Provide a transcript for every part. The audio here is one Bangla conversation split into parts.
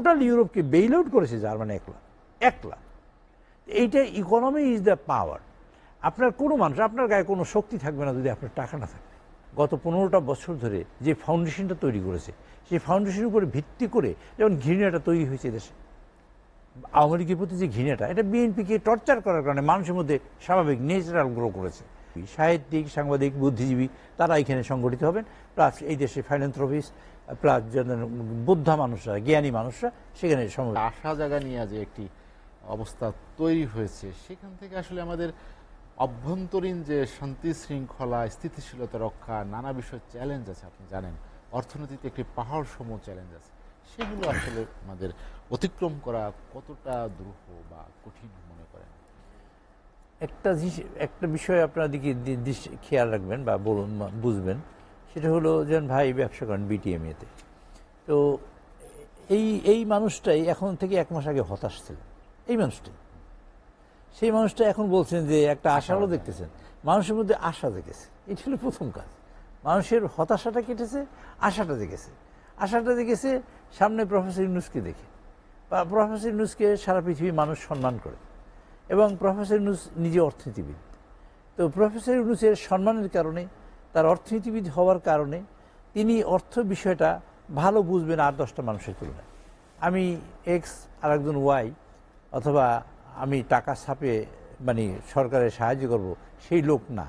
টোটাল ইউরোপকে বেইল আউট করেছে জার্মানি একলা। এইটা ইকোনমি ইজ দ্য পাওয়ার। আপনার কোনো মানুষ, আপনার গায়ে কোনো শক্তি থাকবে না যদি আপনার টাকা না থাকে। গত 15টা বছর ধরে যে ফাউন্ডেশনটা তৈরি করেছে, সেই ফাউন্ডেশনের উপরে ভিত্তি করে যেমন ঘৃণাটা তৈরি হয়েছে দেশে, আওয়ামী লীগের প্রতি যে ঘৃণাটা, এটা বিএনপিকে টর্চার করার কারণে মানুষের মধ্যে স্বাভাবিক ন্যাচারাল গ্রো করেছে। সাহিত্যিক, সাংবাদিক, বুদ্ধিজীবী তারা এখানে সংগঠিত হবেন, প্লাস এই দেশে ফাইন্যান্থ্রপিস্ট, প্লাস বুদ্ধা মানুষরা, জ্ঞানী মানুষরা সেখানে আশা জায়গা নিয়ে যে একটি অবস্থা তৈরি হয়েছে, সেখান থেকে আসলে আমাদের অভ্যন্তরীণ যে শান্তি শৃঙ্খলা, স্থিতিশীলতা রক্ষা, নানা বিষয় চ্যালেঞ্জ আছে। আপনি জানেন অর্থনীতিতে একটি পাহাড় সম চ্যালেঞ্জ আছে, সেগুলো আসলে আমাদের অতিক্রম করা কতটা দুরূহ বা কঠিন মনে করেন? একটা বিষয় আপনার দিকে খেয়াল রাখবেন বা বলুন, বুঝবেন, সেটা হলো যেন ভাই ব্যবসা করেন বিটিএমএতে। তো এই মানুষটাই এখন থেকে 1 মাস আগে হতাশ ছিল। এই মানুষটাই, সেই মানুষটা এখন বলছেন যে একটা আশাও দেখতেছেন, মানুষের মধ্যে আশা দেখেছে। এটি হলো প্রথম কাজ। মানুষের হতাশাটা কেটেছে, আশাটা দেখেছে। আশাটা দেখেছে সামনে প্রফেসর ইউনূসকে দেখে। প্রফেসর ইউনূসকে সারা পৃথিবীর মানুষ সম্মান করে, এবং প্রফেসর ইউনূস নিজে অর্থনীতিবিদ। তো প্রফেসর ইউনূসের সম্মানের কারণে, তার অর্থনীতিবিদ হওয়ার কারণে তিনি অর্থ বিষয়টা ভালো বুঝবেন আর 10টা মানুষের তুলনায়। আমি এক্স আর একজন ওয়াই, অথবা আমি টাকা ছাপিয়ে মানে সরকারের সাহায্য করব, সেই লোক না,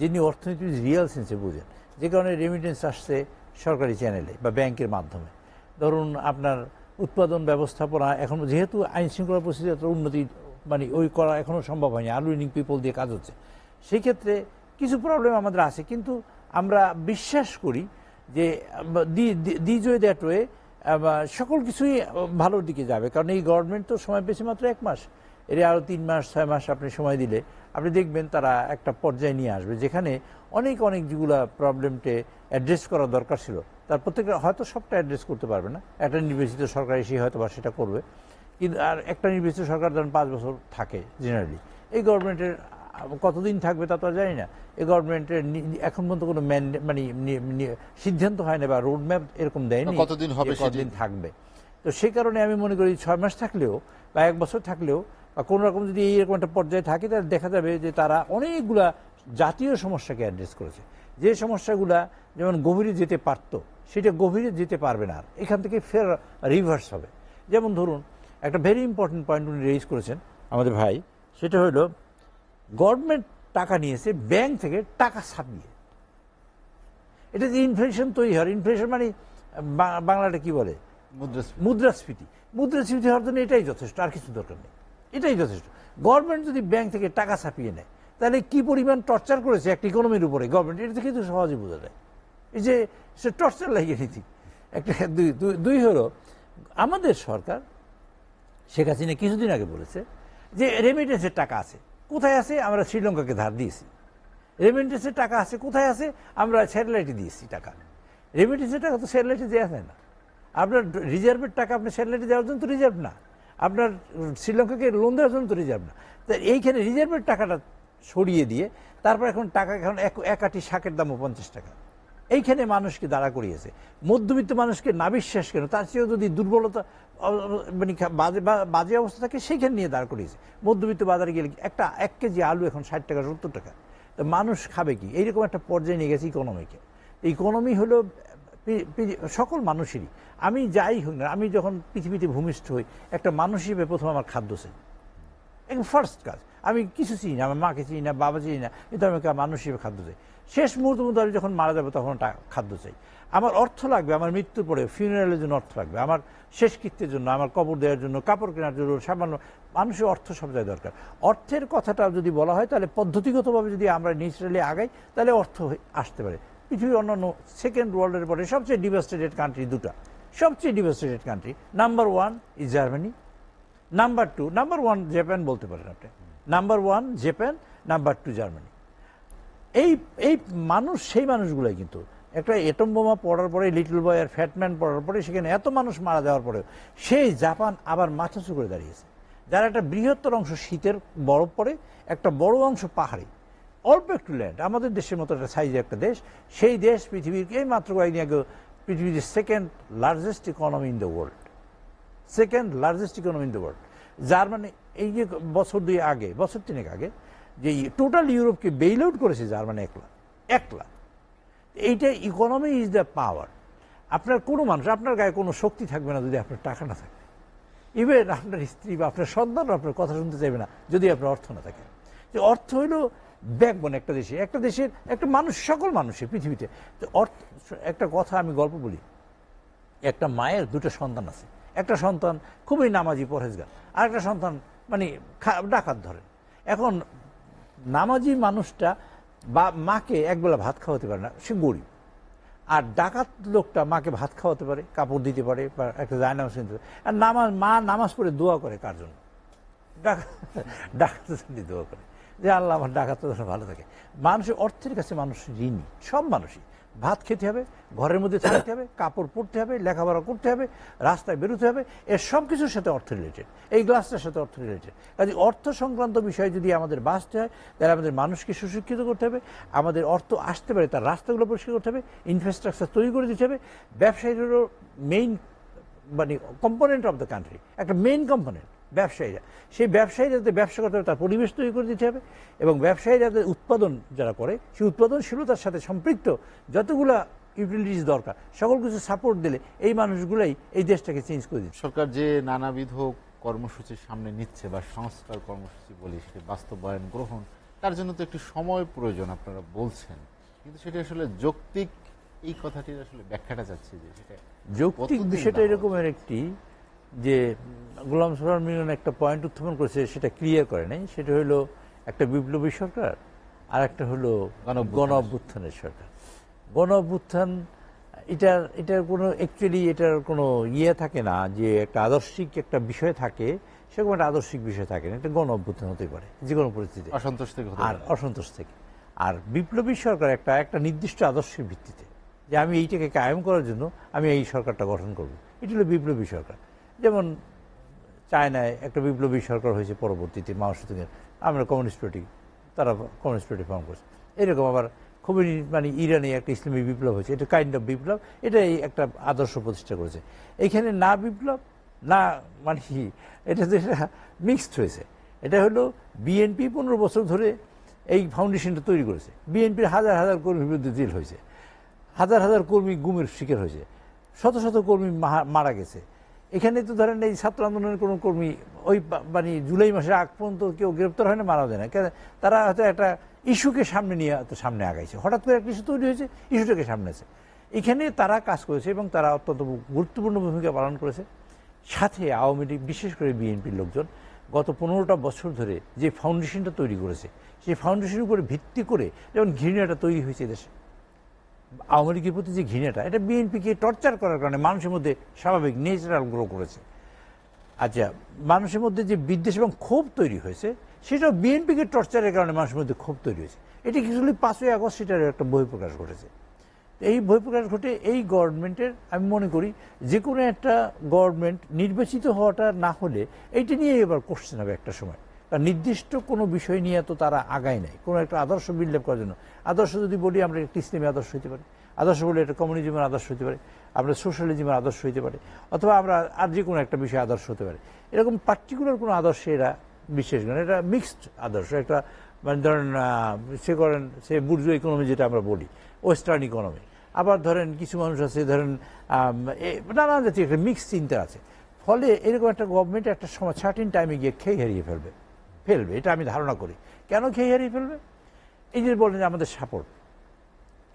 যিনি অর্থনীতি রিয়েল সেন্সে বুঝেন। যে কারণে রেমিটেন্স আসছে সরকারি চ্যানেলে বা ব্যাংকের মাধ্যমে। ধরুন আপনার উৎপাদন ব্যবস্থাপনা এখন যেহেতু আইন শৃঙ্খলা পরিস্থিতি এত উন্নতি মানে ওই করা এখনও সম্ভব হয়নি, আর্নিং পিপল দিয়ে কাজ হচ্ছে, সেই ক্ষেত্রে কিছু প্রবলেম আমাদের আছে। কিন্তু আমরা বিশ্বাস করি যে দিজ ওয়ে দ্যাট ওয়ে সকল কিছুই ভালোর দিকে যাবে। কারণ এই গভর্নমেন্ট তো সময় পেয়েছে মাত্র 1 মাস, এর আরও 3 মাস 6 মাস আপনি সময় দিলে আপনি দেখবেন তারা একটা পর্যায়ে নিয়ে আসবে যেখানে অনেক যেগুলো প্রবলেমকে অ্যাড্রেস করা দরকার ছিল তার প্রত্যেকটা হয়তো সবটা অ্যাড্রেস করতে পারবে না, একটা নির্বাচিত সরকার এসে হয়তো বা সেটা করবে। কিন্তু আর একটা নির্বাচিত সরকার ধরেন 5 বছর থাকে জেনারেলি, এই গভর্নমেন্টের কতদিন থাকবে তা তো জানি না। এই গভর্নমেন্টের এখন পর্যন্ত কোনো মানে সিদ্ধান্ত হয় না বা রোডম্যাপ এরকম দেয়নি কতদিন হবে, কতদিন থাকবে। তো সেই কারণে আমি মনে করি 6 মাস থাকলেও বা 1 বছর থাকলেও বা কোনো রকম যদি এইরকম একটা পর্যায়ে থাকে, তাহলে দেখা যাবে যে তারা অনেকগুলা জাতীয় সমস্যাকে অ্যাড্রেস করেছে। যে সমস্যাগুলা যেমন গভীরে যেতে পারতো সেটা গভীরে যেতে পারবে না, আর এখান থেকে ফের রিভার্স হবে। যেমন ধরুন একটা ভেরি ইম্পর্টেন্ট পয়েন্ট উনি রেইজ করেছেন আমাদের ভাই, সেটা হলো গভর্নমেন্ট টাকা নিয়েছে ব্যাংক থেকে টাকা ছাপিয়ে। এটা যে ইনফ্লেশন তৈরি হয়, ইনফ্লেশন মানে বাংলাটা কি বলে, মুদ্রাস্ফীতি। মুদ্রাস্ফীতি হওয়ার জন্য এটাই যথেষ্ট, আর কিছু দরকার নেই, এটাই যথেষ্ট। গভর্নমেন্ট যদি ব্যাংক থেকে টাকা ছাপিয়ে নেয় তাহলে কি পরিমাণ টর্চার করেছে একটা ইকোনমির উপরে গভর্নমেন্ট, এটা থেকে তো সহজে বোঝা যায়। এই যে সে টর্চার লাগিয়ে নীতি একটা। দুই হলো আমাদের সরকার শেখ হাসিনা কিছুদিন আগে বলেছে যে রেমিটেন্সের টাকা আছে, কোথায় আছে? আমরা শ্রীলঙ্কাকে ধার দিয়েছি। রেমিটেন্সের টাকা আছে, কোথায় আছে? আমরা স্যাটেলাইটে দিয়েছি টাকা। রেমিটেন্সের টাকা তো স্যাটেলাইটে দেওয়া যায় না। আপনার রিজার্ভের টাকা আপনার স্যাটেলাইটে দেওয়ার জন্য তো রিজার্ভ না, আপনার শ্রীলঙ্কাকে লোন দেওয়ার জন্য তো রিজার্ভ না। তো এইখানে রিজার্ভের টাকাটা সরিয়ে দিয়ে তারপর এখন টাকা এখন এক আটি শাকের দামও 50 টাকা। এইখানে মানুষকে দাঁড়া করিয়েছে। মধ্যবিত্ত মানুষকে না বিশ্বাস কেন, তার চেয়েও যদি দুর্বলতা মানে বাজে অবস্থা থাকে সেইখানে নিয়ে দাঁড় করিয়েছে। মধ্যবিত্ত বাজারে গেলে 1 কেজি আলু এখন 60 টাকা 70 টাকা। তো মানুষ খাবে কি? এইরকম একটা পর্যায়ে নিয়ে গেছে ইকোনমিকে। ইকোনমি হলো সকল মানুষেরই। আমি যাই হোক না, আমি যখন পৃথিবীতে ভূমিষ্ঠ হই একটা মানুষ হিসেবে প্রথম আমার খাদ্য চাই, একদম ফার্স্ট কাজ। আমি কিছু চিনি না, আমার মাকে চিনি না, বাবা চিনি না, কিন্তু আমি মানুষ হিসেবে খাদ্য চাই। শেষ মুহূর্ত মধ্যে আমি যখন মারা যাবো তখন খাদ্য চাই। আমার অর্থ লাগবে, আমার মৃত্যুর পরে ফিউনারেলের জন্য অর্থ লাগবে, আমার শেষকৃত্যের জন্য, আমার কবর দেওয়ার জন্য, কাপড় কেনার জন্য, সামান্য মানুষের অর্থ সব জায়গায় দরকার। অর্থের কথাটা যদি বলা হয় তাহলে পদ্ধতিগতভাবে যদি আমরা ন্যাচারালি আগাই তাহলে অর্থ আসতে পারে। পৃথিবীর অন্যান্য সেকেন্ড ওয়ার্ল্ডের পরে সবচেয়ে ডিভাস্টেটেড কান্ট্রি দুটা, সবচেয়ে devastated country, number 1 is Germany, number 2 number 1 Japan বলতে পারেন আপনি, নাম্বার 1 জাপান, নাম্বার 2 জার্মানি। এই মানুষ, সেই মানুষগুলাই কিন্তু একটা এটম বোমা পড়ার পরে, লিটল বয় আর ফ্যাটম্যান পড়ার পরে, সেখানে এত মানুষ মারা যাওয়ার পরেও সেই জাপান আবার মাথাচু করে দাঁড়িয়েছে, যার একটা বৃহত্তর অংশ শীতের বরফ পড়ে, একটা বড় অংশ পাহাড়ি, অল্প একটু ল্যান্ড, আমাদের দেশের মতো একটা সাইজের একটা দেশ। সেই দেশ পৃথিবীর এই মাত্র কয়েকদিন আগে পৃথিবীর 2nd largest economy in the world, second largest economy in the world. Germany এই যে বছর তিনেক আগে যে টোটাল ইউরোপকে বেইল আউট করেছে জার্মানি একলা। এইটা ইকোনমি ইজ দ্য পাওয়ার। আপনার কোনো মানুষ, আপনার গায়ে কোনো শক্তি থাকবে না যদি আপনার টাকা না থাকে। ইভেন আপনার স্ত্রী বা আপনার সন্তান আপনার কথা শুনতে চাইবে না যদি আপনার অর্থ না থাকে। যে অর্থ হইল ব্যাকবোন একটা দেশের একটা মানুষ, সকল মানুষের পৃথিবীতে। তো অর্থ, একটা কথা আমি গল্প বলি, একটা মায়ের দুটো সন্তান আছে। একটা সন্তান খুবই নামাজি পরহেজগার, আর একটা সন্তান মানে ডাকাত ধরেন। এখন নামাজি মানুষটা বা মাকে একবেলা ভাত খাওয়াতে পারে না, সে গরিব। আর ডাকাত লোকটা মাকে ভাত খাওয়াতে পারে, কাপড় দিতে পারে, বা একটা জায়নামাজ কিনতে পারে। আর মা নামাজ পড়ে দোয়া করে কার জন্য? ডাকাতের জন্য দোয়া করে যে আল্লাহ আমার ডাকাতটা যেন ভালো থাকে। মানুষের অর্থের কাছে মানুষ ঋণী, সব মানুষই। ভাত খেতে হবে, ঘরের মধ্যে থাকতে হবে, কাপড় পরতে হবে, লেখাপড়া করতে হবে, রাস্তায় বেরোতে হবে, এর সব কিছুর সাথে অর্থ রিলেটেড। এই গ্লাসটার সাথে অর্থ রিলেটেড। কাজে অর্থ সংক্রান্ত বিষয়ে যদি আমাদের বাঁচতে হয় তাহলে আমাদের মানুষকে সুশিক্ষিত করতে হবে, আমাদের অর্থ আসতে পারে তার রাস্তাগুলো পরিষ্কার করতে হবে, ইনফ্রাস্ট্রাকচার তৈরি করে দিতে হবে। ব্যবসায়ীদেরও মেইন মানে কম্পোনেন্ট অফ দ্য কান্ট্রি, একটা মেইন কম্পোনেন্ট ব্যবসায়ীরা। সেই ব্যবসায়ীরা যাতে ব্যবসা করতে হবে তার পরিবেশ তৈরি করে দিতে হবে, এবং ব্যবসায়ীরা যাতে উৎপাদন যারা করে সেই উৎপাদনশীলতার সাথে সম্পৃক্ত যতগুলা ইউটিলিটিস দরকার সকল কিছু সাপোর্ট দিলে এই মানুষগুলাই এই দেশটাকে চেঞ্জ করে দিচ্ছে। সরকার যে নানাবিধ কর্মসূচির সামনে নিচ্ছে বা সংস্কার কর্মসূচি বলি, সেটি বাস্তবায়ন গ্রহণ, তার জন্য তো একটু সময় প্রয়োজন আপনারা বলছেন, কিন্তু সেটা আসলে যৌক্তিক, এই কথাটির আসলে ব্যাখ্যাটা চাচ্ছি যে সেটা যৌক্তিক বিষয়টা এরকমের একটি যে গোলাম সোহরাওয়ার্দী মিলন একটা পয়েন্ট উত্থাপন করেছে, সেটা ক্লিয়ার করে নাই। সেটা হলো একটা বিপ্লবী সরকার আর একটা হলো গণ অভ্যুত্থানের সরকার। গণ অভ্যুত্থান এটার কোনো অ্যাকচুয়ালি এটার কোনো থাকে না যে একটা আদর্শিক একটা বিষয় থাকে, সেরকম একটা আদর্শিক বিষয় থাকে না। এটা গণ অভ্যুত্থান হতে পারে যে কোনো পরিস্থিতি, অসন্তোষ থেকে। আর বিপ্লবী সরকার একটা নির্দিষ্ট আদর্শের ভিত্তিতে যে আমি এইটাকে কায়েম করার জন্য আমি এই সরকারটা গঠন করব, এটি হলো বিপ্লবী সরকার। যেমন চায়নায় একটা বিপ্লবী সরকার হয়েছে, পরবর্তীতে মাও সেতুংয়ের আমরা কমিউনিস্ট পার্টি, তারা কমিউনিস্ট পার্টি ফর্ম করছে। এরকম আবার খুবই মানে ইরানে একটা ইসলামী বিপ্লব হয়েছে, এটা কাইন্ড অফ বিপ্লব, এটাই একটা আদর্শ প্রতিষ্ঠা করেছে। এখানে না বিপ্লব না মানে এটা মিক্সড হয়েছে। এটা হলো বিএনপি 15 বছর ধরে এই ফাউন্ডেশনটা তৈরি করেছে। বিএনপির হাজার হাজার কর্মীর বিরুদ্ধে জেল হয়েছে, হাজার হাজার কর্মী গুমের শিকার হয়েছে, শত শত কর্মী মারা গেছে। এখানে তো ধরেন এই ছাত্র আন্দোলনের কোনো কর্মী ওই মানে জুলাই মাসের আগ পর্যন্ত কেউ গ্রেপ্তার হয় না, মারা যায় না। কেন? তারা হয়তো একটা ইস্যুকে সামনে নিয়ে সামনে আগাইছে, হঠাৎ করে একটা ইস্যু তৈরি হয়েছে, ইস্যুটাকে সামনে আছে। এখানে তারা কাজ করেছে এবং তারা অত্যন্ত গুরুত্বপূর্ণ ভূমিকা পালন করেছে। সাথে আওয়ামী লীগ, বিশেষ করে বিএনপির লোকজন গত 15টা বছর ধরে যে ফাউন্ডেশনটা তৈরি করেছে, সেই ফাউন্ডেশনের উপরে ভিত্তি করে যেমন ঘৃণাটা তৈরি হয়েছে দেশে, আওয়ামী লীগের প্রতি যে ঘৃণাটা, এটা বিএনপিকে টর্চার করার কারণে মানুষের মধ্যে স্বাভাবিক ন্যাচারাল গ্রো করেছে। আচ্ছা, মানুষের মধ্যে যে বিদ্বেষ এবং ক্ষোভ তৈরি হয়েছে, সেটাও বিএনপিকে টর্চারের কারণে মানুষের মধ্যে ক্ষোভ তৈরি হয়েছে। এটি কিছু 5ই আগস্ট সেটার একটা বহিঃপ্রকাশ ঘটেছে। এই বহিঃপ্রকাশ ঘটে এই গভর্নমেন্টের, আমি মনে করি যে কোনো একটা গভর্নমেন্ট নির্বাচিত হওয়াটা না হলে এইটা নিয়ে এবার কোশ্চেন হবে একটা সময়। কারণ নির্দিষ্ট কোনো বিষয় নিয়ে তো তারা আগায় নাই কোনো একটা আদর্শ বিল্ড আপ করার জন্য। আদর্শ যদি বলি আমরা একটা ইসলামী আদর্শ হতে পারে, আদর্শ বলে একটা কমিউনিজমের আদর্শ হতে পারে, আমরা সোশ্যালিজমের আদর্শ হতে পারে, অথবা আমরা আর যে কোনো একটা বিষয়ে আদর্শ হতে পারে। এরকম পার্টিকুলার কোনো আদর্শে এরা বিশ্বাস করেন, এটা মিক্সড আদর্শ। একটা মানে ধরেন সে বুর্জুয়া ইকোনমি যেটা আমরা বলি, ওয়েস্টার্ন ইকোনমি। আবার ধরেন কিছু মানুষ আছে ধরেন নানা জাতীয় একটা মিক্সড চিন্তা আছে। ফলে এরকম একটা গভর্নমেন্ট একটা সময় সার্টিন টাইমে গিয়ে খেয়ে হারিয়ে ফেলবে, এটা আমি ধারণা করি। কেন খেয়ে হারিয়ে ফেলবে? এই যে বলেন যে আমাদের সাপোর্ট,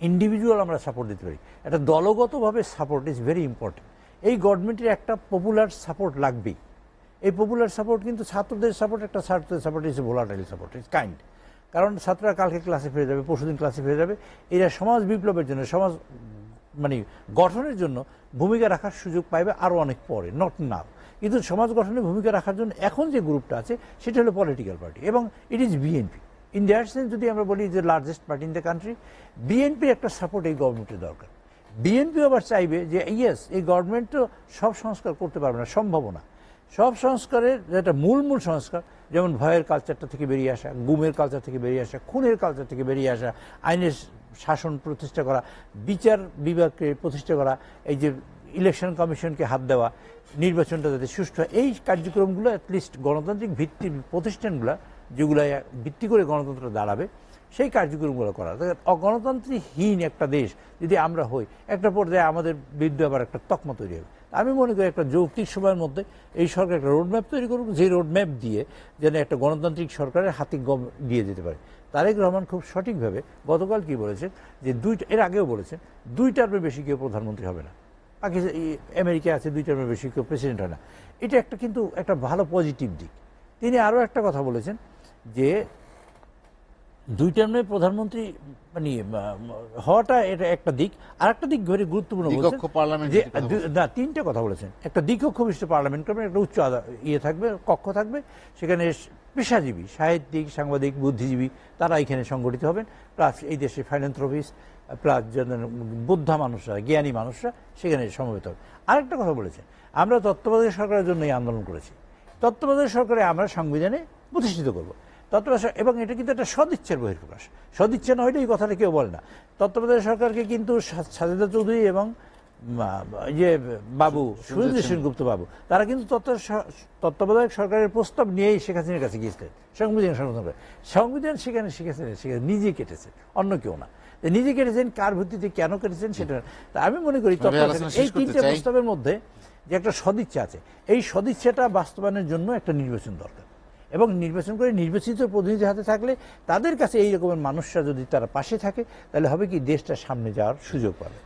ইন্ডিভিজুয়াল আমরা সাপোর্ট দিতে পারি, একটা দলগতভাবে সাপোর্ট ইজ ভেরি ইম্পর্টেন্ট। এই গভর্নমেন্টের একটা পপুলার সাপোর্ট লাগবেই। এই পপুলার সাপোর্ট কিন্তু ছাত্রদের সাপোর্ট, একটা ছাত্রদের support is volatile support, is kind. কারণ ছাত্ররা কালকে ক্লাসে ফিরে যাবে, পরশুদিন ক্লাসে ফিরে যাবে, এরা সমাজ বিপ্লবের জন্য, সমাজ মানে গঠনের জন্য ভূমিকা রাখার সুযোগ পাইবে আরও অনেক পরে, নট নাও। কিন্তু সমাজ গঠনে ভূমিকা রাখার জন্য এখন যে গ্রুপটা আছে সেটা হলো পলিটিক্যাল পার্টি, এবং it is BNP. In that sense যদি আমরা বলি যে largest party in the country, বিএনপির একটা সাপোর্ট এই গভর্নমেন্টের দরকার। বিএনপি আবার চাইবে যে ইয়েস, এই গভর্নমেন্ট তো সব সংস্কার করতে পারবে না, সম্ভব না। সব সংস্কারের যেটা মূল সংস্কার, যেমন ভয়ের কালচারটা থেকে বেরিয়ে আসা, গুমের কালচার থেকে বেরিয়ে আসা, খুনের কালচার থেকে বেরিয়ে আসা, আইনের শাসন প্রতিষ্ঠা করা, বিচার বিভাগকে প্রতিষ্ঠা করা, এই যে ইলেকশন কমিশনকে হাত দেওয়া, নির্বাচনটা যাতে সুষ্ঠু হয়, এই কার্যক্রমগুলো অ্যাটলিস্ট গণতান্ত্রিক ভিত্তির প্রতিষ্ঠানগুলো যেগুলো ভিত্তি করে গণতন্ত্র দাঁড়াবে সেই কার্যক্রমগুলো করা। গণতন্ত্রহীন একটা দেশ যদি আমরা হই, একটা পর্যায়ে আমাদের বিরুদ্ধে আবার একটা তকমা তৈরি হবে। আমি মনে করি একটা যৌক্তিক সময়ের মধ্যে এই সরকার একটা রোডম্যাপ তৈরি করুক, যে রোডম্যাপ দিয়ে যেন একটা গণতান্ত্রিক সরকারের হাতে গম দিয়ে যেতে পারে। তারেক রহমান খুব সঠিকভাবে গতকাল কি বলেছেন যে এর আগেও বলেছেন 2 টার্মের বেশি কেউ প্রধানমন্ত্রী হবে না। পাকিস্তান, আমেরিকা আছে 2 টার্মের বেশি কেউ প্রেসিডেন্ট হয় না। এটা একটা কিন্তু একটা ভালো পজিটিভ দিক। তিনি আরও একটা কথা বলেছেন যে 2 টার্মে প্রধানমন্ত্রী মানে হওয়াটা এটা একটা দিক, আর একটা দিক ভেরি গুরুত্বপূর্ণ বলেছেন যে না 3টে কথা বলেছেন। একটা দ্বিকক্ষ বিশিষ্ট পার্লামেন্ট করবেন, একটা উচ্চ থাকবে, কক্ষ থাকবে, সেখানে পেশাজীবী, সাহিত্যিক, সাংবাদিক, বুদ্ধিজীবী তারা এখানে সংগঠিত হবেন, প্লাস এই দেশে ফাইন্যান্থ্রপিস্ট, প্লাস বুদ্ধা মানুষরা, জ্ঞানী মানুষরা সেখানে সমবেত হবে। আরেকটা কথা বলেছেন, আমরা তত্ত্বাবধায়ক সরকারের জন্য এই আন্দোলন করেছি, তত্ত্বাবধায়ক সরকারে আমরা সংবিধানে প্রতিষ্ঠিত করব তত্ত্বাবধায়ক, এবং এটা কিন্তু একটা সদিচ্ছার বহিঃপ্রকাশ। সদিচ্ছা না হলে এই কথাটা কেউ বলে না। তত্ত্বাবধায়ক সরকারকে কিন্তু সাজেদা চৌধুরী এবং বাবু সুরেন্দ্র সেনগুপ্ত বাবু তারা কিন্তু তত্ত্বাবধায়ক সরকারের প্রস্তাব নিয়েই শেখ হাসিনার কাছে গিয়েছিলেন সংবিধান সংশোধন করে। সংবিধান সেখানে শেখ হাসিনা নিজে কেটেছেন, অন্য কেউ না। নিজে কেটেছেন, কার ভিত্তিতে কেন কেটেছেন সেটা। আমি মনে করি এই 3টে প্রস্তাবের মধ্যে যে একটা সদিচ্ছা আছে, এই সদিচ্ছাটা বাস্তবায়নের জন্য একটা নির্বাচন দরকার, এবং নির্বাচন করে নির্বাচিত প্রতিনিধি হাতে থাকলে তাদের কাছে এই রকমের মানুষরা যদি তারা পাশে থাকে, তাহলে হবে কি দেশটা সামনে যাওয়ার সুযোগ পাবে।